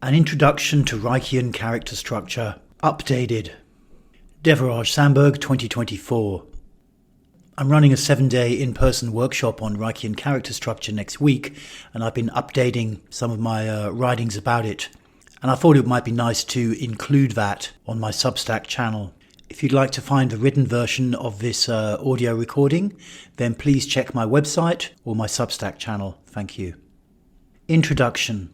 An Introduction to Reichian Character Structure, updated. Devaraj Sandberg, 2024. I'm running a 7-day in-person workshop on Reichian character structure next week, and I've been updating some of my writings about it. And I thought it might be nice to include that on my Substack channel. If you'd like to find the written version of this audio recording, then please check my website or my Substack channel. Thank you. Introduction.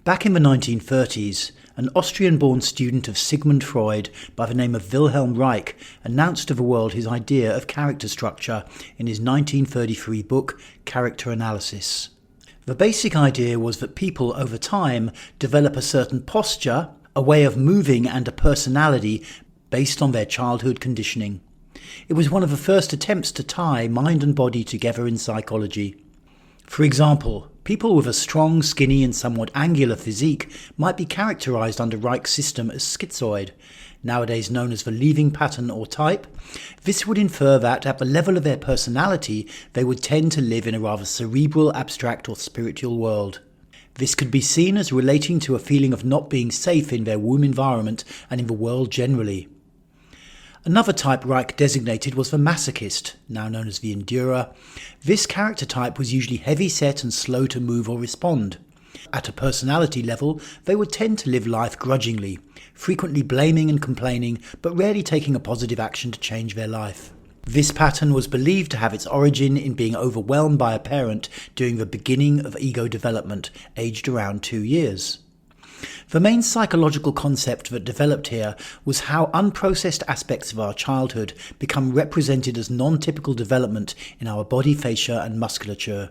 Back in the 1930s, an Austrian-born student of Sigmund Freud by the name of Wilhelm Reich announced to the world his idea of character structure in his 1933 book, Character Analysis. The basic idea was that people over time develop a certain posture, a way of moving and a personality based on their childhood conditioning. It was one of the first attempts to tie mind and body together in psychology. For example, people with a strong, skinny and somewhat angular physique might be characterized under Reich's system as schizoid, nowadays known as the leaving pattern or type. This would infer that at the level of their personality, they would tend to live in a rather cerebral, abstract or spiritual world. This could be seen as relating to a feeling of not being safe in their womb environment and in the world generally. Another type Reich designated was the masochist, now known as the endurer. This character type was usually heavy-set and slow to move or respond. At a personality level, they would tend to live life grudgingly, frequently blaming and complaining, but rarely taking a positive action to change their life. This pattern was believed to have its origin in being overwhelmed by a parent during the beginning of ego development, aged around 2 years. The main psychological concept that developed here was how unprocessed aspects of our childhood become represented as non-typical development in our body fascia and musculature.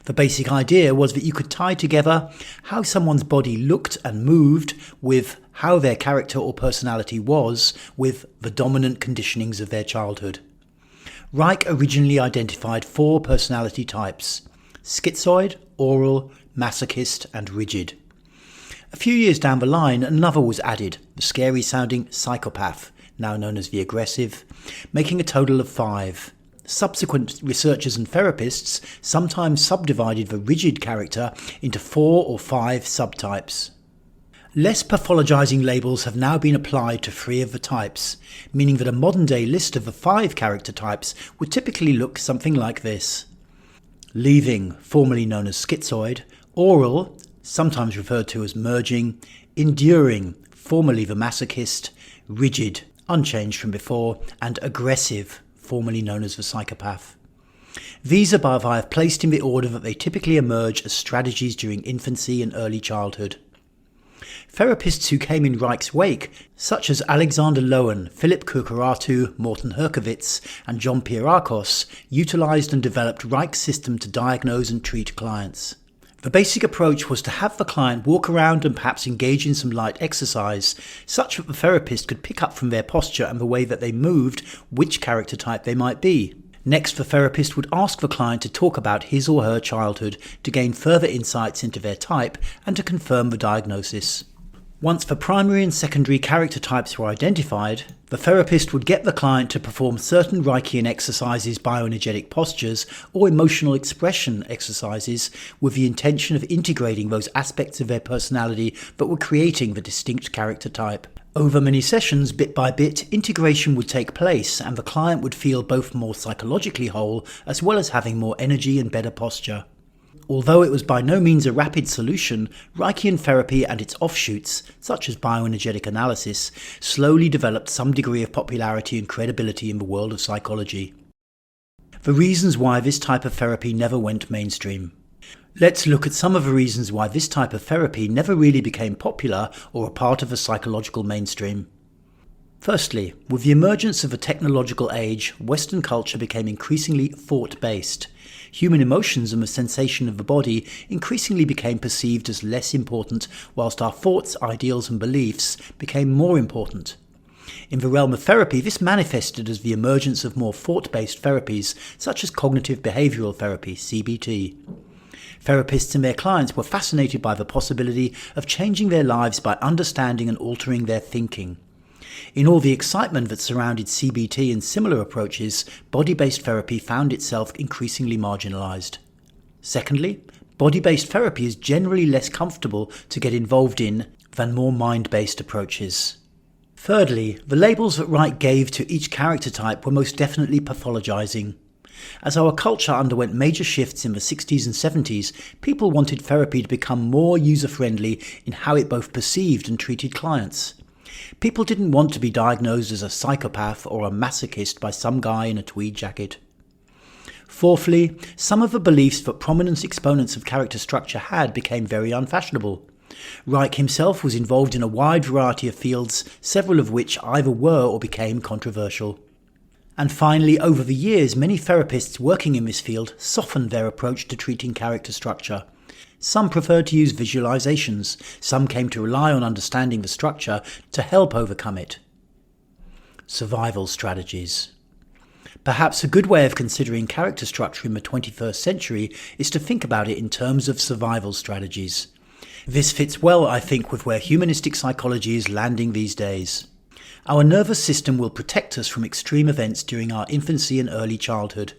The basic idea was that you could tie together how someone's body looked and moved with how their character or personality was with the dominant conditionings of their childhood. Reich originally identified 4 personality types: schizoid, oral, masochist and rigid. A few years down the line, another was added, the scary-sounding psychopath, now known as the aggressive, making a total of 5. Subsequent researchers and therapists sometimes subdivided the rigid character into 4 or 5 subtypes. Less pathologizing labels have now been applied to 3 of the types, meaning that a modern-day list of the 5 character types would typically look something like this: leaving, formerly known as schizoid; oral, sometimes referred to as merging; enduring, formerly the masochist; rigid, unchanged from before; and aggressive, formerly known as the psychopath. These above I have placed in the order that they typically emerge as strategies during infancy and early childhood. Therapists who came in Reich's wake, such as Alexander Lowen, Philip Kurkaratu, Morton Herkovitz, and John Pierakos, utilized and developed Reich's system to diagnose and treat clients. The basic approach was to have the client walk around and perhaps engage in some light exercise, such that the therapist could pick up from their posture and the way that they moved which character type they might be. Next, the therapist would ask the client to talk about his or her childhood to gain further insights into their type and to confirm the diagnosis. Once the primary and secondary character types were identified, the therapist would get the client to perform certain Reichian exercises, bioenergetic postures, or emotional expression exercises with the intention of integrating those aspects of their personality that were creating the distinct character type. Over many sessions, bit by bit, integration would take place and the client would feel both more psychologically whole as well as having more energy and better posture. Although it was by no means a rapid solution, Reichian therapy and its offshoots, such as bioenergetic analysis, slowly developed some degree of popularity and credibility in the world of psychology. The reasons why this type of therapy never went mainstream. Let's look at some of the reasons why this type of therapy never really became popular or a part of the psychological mainstream. Firstly, with the emergence of the technological age, Western culture became increasingly thought-based. Human emotions and the sensation of the body increasingly became perceived as less important, whilst our thoughts, ideals and beliefs became more important. In the realm of therapy, this manifested as the emergence of more thought-based therapies, such as cognitive behavioral therapy, CBT. Therapists and their clients were fascinated by the possibility of changing their lives by understanding and altering their thinking. In all the excitement that surrounded CBT and similar approaches, body-based therapy found itself increasingly marginalized. Secondly, Body-based therapy is generally less comfortable to get involved in than more mind-based approaches. Thirdly, the labels that Reich gave to each character type were most definitely pathologizing. As our culture underwent major shifts in the 60s and 70s, people wanted therapy to become more user-friendly in how it both perceived and treated clients. People didn't want to be diagnosed as a psychopath or a masochist by some guy in a tweed jacket. Fourthly, some of the beliefs that prominent exponents of character structure had became very unfashionable. Reich himself was involved in a wide variety of fields, several of which either were or became controversial. And finally, over the years, many therapists working in this field softened their approach to treating character structure. Some preferred to use visualizations, some came to rely on understanding the structure to help overcome it. Survival strategies. Perhaps a good way of considering character structure in the 21st century is to think about it in terms of survival strategies. This fits well, I think, with where humanistic psychology is landing these days. Our nervous system will protect us from extreme events during our infancy and early childhood.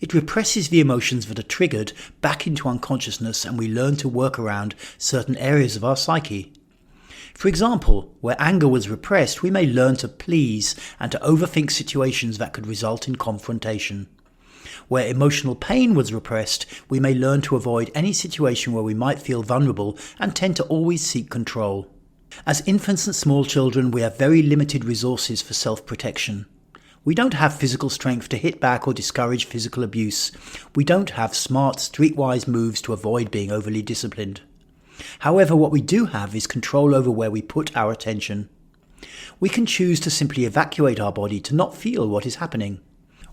It represses the emotions that are triggered back into unconsciousness, and we learn to work around certain areas of our psyche. For example, where anger was repressed, we may learn to please and to overthink situations that could result in confrontation. Where emotional pain was repressed, we may learn to avoid any situation where we might feel vulnerable and tend to always seek control. As infants and small children, we have very limited resources for self-protection. We don't have physical strength to hit back or discourage physical abuse. We don't have smart, streetwise moves to avoid being overly disciplined. However, what we do have is control over where we put our attention. We can choose to simply evacuate our body to not feel what is happening.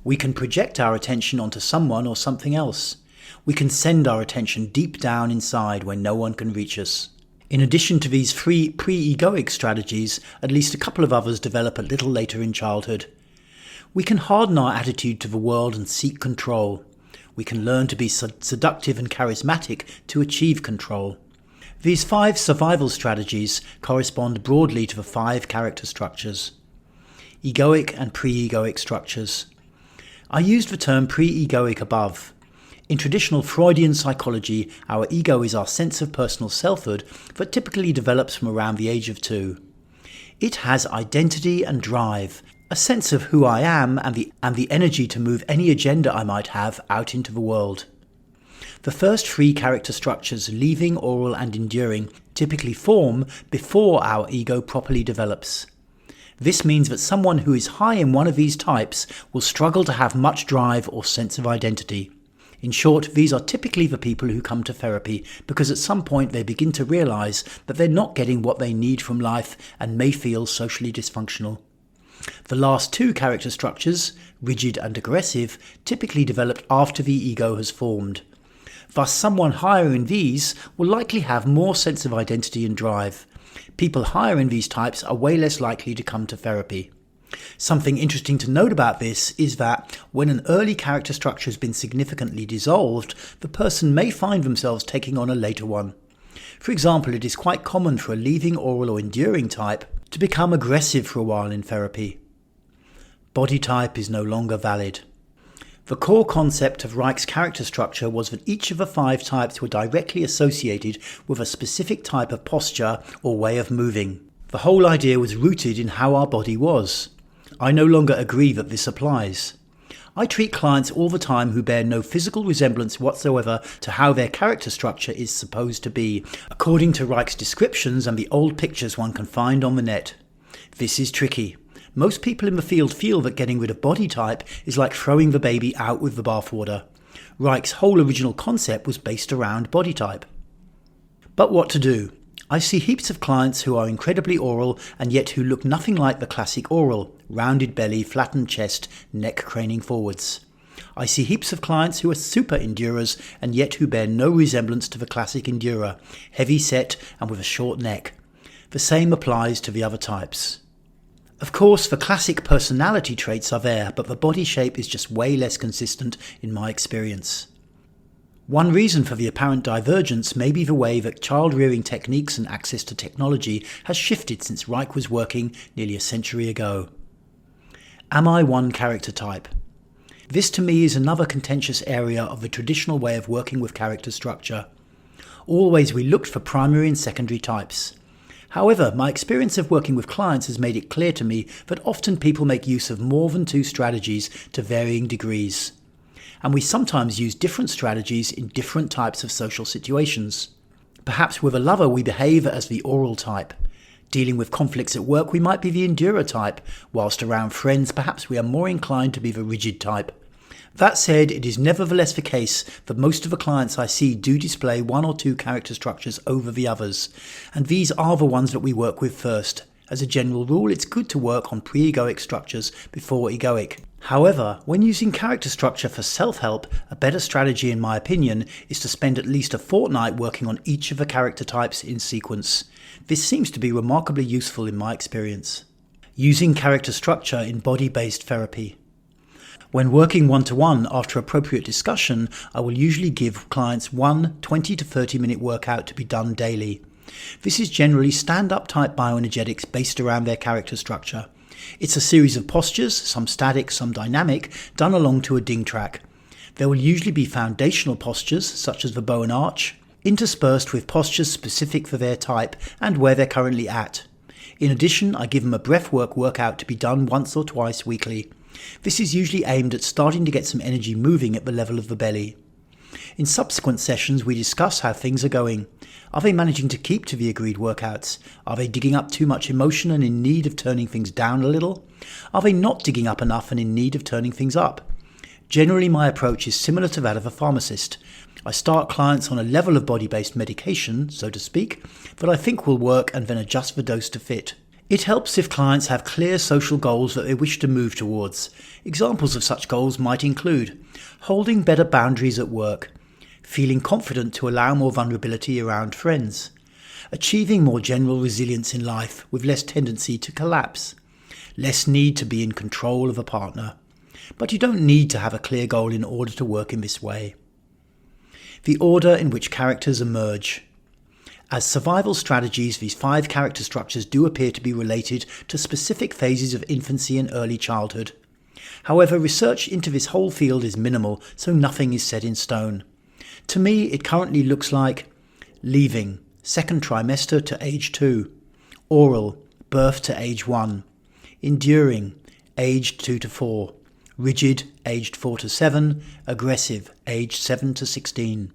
We can project our attention onto someone or something else. We can send our attention deep down inside where no one can reach us. In addition to these three pre-egoic strategies, at least a couple of others develop a little later in childhood. We can harden our attitude to the world and seek control. We can learn to be seductive and charismatic to achieve control. These 5 survival strategies correspond broadly to the 5 character structures. Egoic and pre-egoic structures. I used the term pre-egoic above. In traditional Freudian psychology, our ego is our sense of personal selfhood that typically develops from around the age of 2. It has identity and drive, a sense of who I am and the energy to move any agenda I might have out into the world. The first 3 character structures, leaving, oral and enduring, typically form before our ego properly develops. This means that someone who is high in one of these types will struggle to have much drive or sense of identity. In short, these are typically the people who come to therapy because at some point they begin to realize that they're not getting what they need from life and may feel socially dysfunctional. The last 2 character structures, rigid and aggressive, typically developed after the ego has formed. Thus, someone higher in these will likely have more sense of identity and drive. People higher in these types are way less likely to come to therapy. Something interesting to note about this is that when an early character structure has been significantly dissolved, the person may find themselves taking on a later one. For example, it is quite common for a leaving, oral or enduring type to become aggressive for a while in therapy. Body type is no longer valid. The core concept of Reich's character structure was that each of the 5 types were directly associated with a specific type of posture or way of moving. The whole idea was rooted in how our body was. I no longer agree that this applies. I treat clients all the time who bear no physical resemblance whatsoever to how their character structure is supposed to be, according to Reich's descriptions and the old pictures one can find on the net. This is tricky. Most people in the field feel that getting rid of body type is like throwing the baby out with the bathwater. Reich's whole original concept was based around body type. But what to do? I see heaps of clients who are incredibly oral and yet who look nothing like the classic oral, rounded belly, flattened chest, neck craning forwards. I see heaps of clients who are super endurers and yet who bear no resemblance to the classic endurer, heavy set and with a short neck. The same applies to the other types. Of course, the classic personality traits are there, but the body shape is just way less consistent in my experience. One reason for the apparent divergence may be the way that child-rearing techniques and access to technology has shifted since Reich was working nearly a century ago. Am I one character type? This to me is another contentious area of the traditional way of working with character structure. Always we looked for primary and secondary types. However, my experience of working with clients has made it clear to me that often people make use of more than 2 strategies to varying degrees. And we sometimes use different strategies in different types of social situations. Perhaps with a lover we behave as the oral type. Dealing with conflicts at work we might be the endurer type, whilst around friends perhaps we are more inclined to be the rigid type. That said, it is nevertheless the case that most of the clients I see do display 1 or 2 character structures over the others, and these are the ones that we work with first. As a general rule, it's good to work on pre-egoic structures before egoic. However, when using character structure for self-help, a better strategy in my opinion is to spend at least a fortnight working on each of the character types in sequence. This seems to be remarkably useful in my experience. Using character structure in body-based therapy. When working one-to-one after appropriate discussion, I will usually give clients one 20 to 30 minute workout to be done daily. This is generally stand-up type bioenergetics based around their character structure. It's a series of postures, some static, some dynamic, done along to a ding track. There will usually be foundational postures, such as the bow and arch, interspersed with postures specific for their type and where they're currently at. In addition, I give them a breathwork workout to be done once or twice weekly. This is usually aimed at starting to get some energy moving at the level of the belly. In subsequent sessions, we discuss how things are going. Are they managing to keep to the agreed workouts? Are they digging up too much emotion and in need of turning things down a little? Are they not digging up enough and in need of turning things up? Generally, my approach is similar to that of a pharmacist. I start clients on a level of body-based medication, so to speak, that I think will work and then adjust the dose to fit. It helps if clients have clear social goals that they wish to move towards. Examples of such goals might include holding better boundaries at work, feeling confident to allow more vulnerability around friends, achieving more general resilience in life with less tendency to collapse, less need to be in control of a partner. But you don't need to have a clear goal in order to work in this way. The order in which characters emerge. As survival strategies, these 5 character structures do appear to be related to specific phases of infancy and early childhood. However, research into this whole field is minimal, so nothing is set in stone. To me, it currently looks like leaving, 2nd trimester to age 2, oral, birth to age 1, enduring, aged 2 to 4, rigid, aged 4 to 7, aggressive, aged 7 to 16.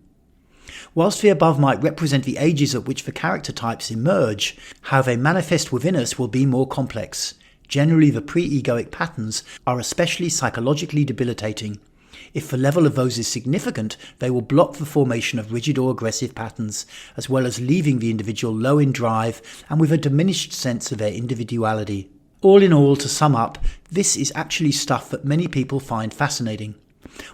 Whilst the above might represent the ages at which the character types emerge, how they manifest within us will be more complex. Generally, the pre-egoic patterns are especially psychologically debilitating. If the level of those is significant, they will block the formation of rigid or aggressive patterns, as well as leaving the individual low in drive and with a diminished sense of their individuality. All in all, to sum up, this is actually stuff that many people find fascinating.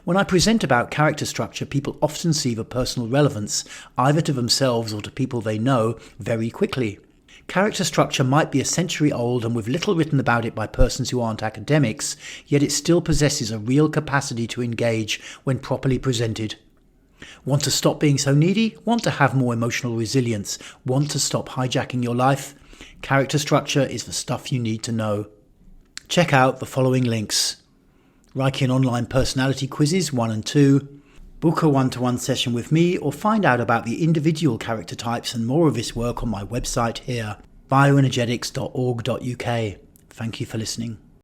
When I present about character structure, people often see the personal relevance, either to themselves or to people they know, very quickly. Character structure might be a century old and with little written about it by persons who aren't academics, yet it still possesses a real capacity to engage when properly presented. Want to stop being so needy? Want to have more emotional resilience? Want to stop hijacking your life? Character structure is the stuff you need to know. Check out the following links: Reichian online personality quizzes 1 and 2, book a one-to-one session with me, or find out about the individual character types and more of this work on my website here, bioenergetics.org.uk. Thank you for listening.